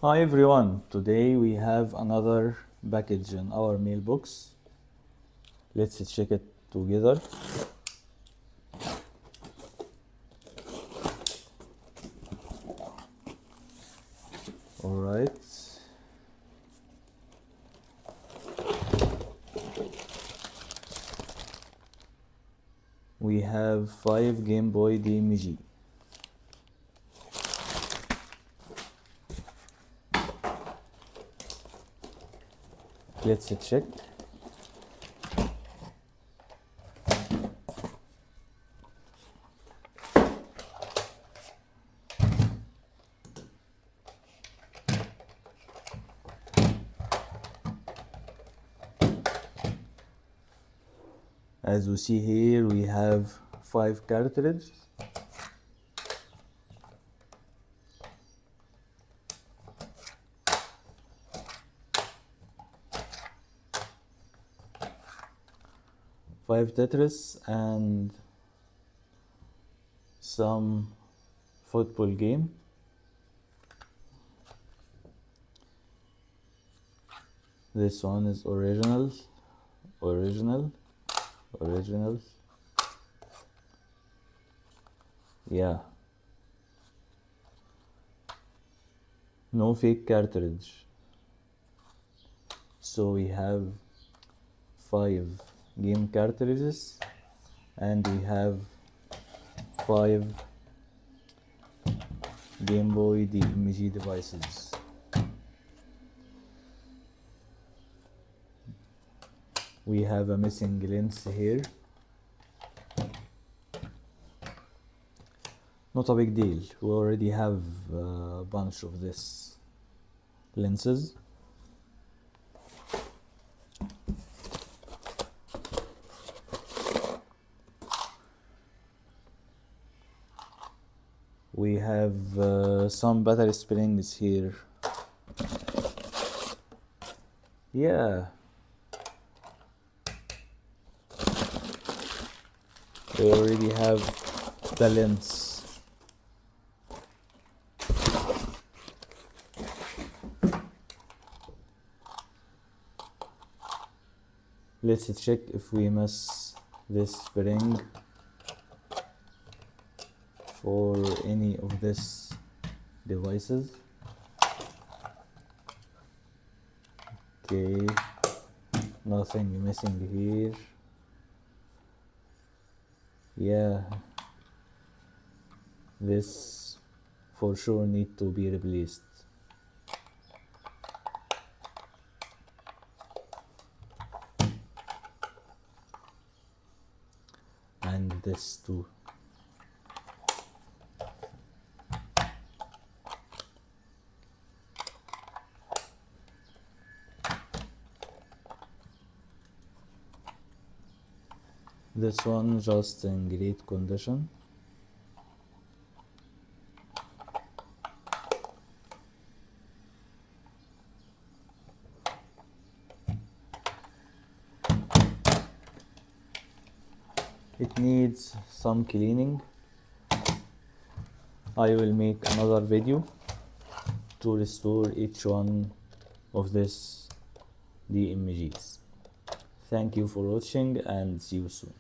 Hi everyone, today we have another package in our mailbox. Let's check it together. Alright, we have 5 Game Boy DMG. Let's check. As you see here, we have 5 cartridges. Five Tetris and some football game. This one is original. Yeah, no fake cartridge. So we have 5 game cartridges and we have 5 Game Boy DMG devices. We have a missing lens here. Not a big deal, we already have a bunch of this lenses. We have some battery springs here. Yeah, we already have the lens. Let's check if we miss this spring for any of these devices. Okay, nothing missing here. Yeah, this for sure need to be replaced. And this too. This one just in great condition. It needs some cleaning. I will make another video to restore each one of these DMGs. Thank you for watching and see you soon.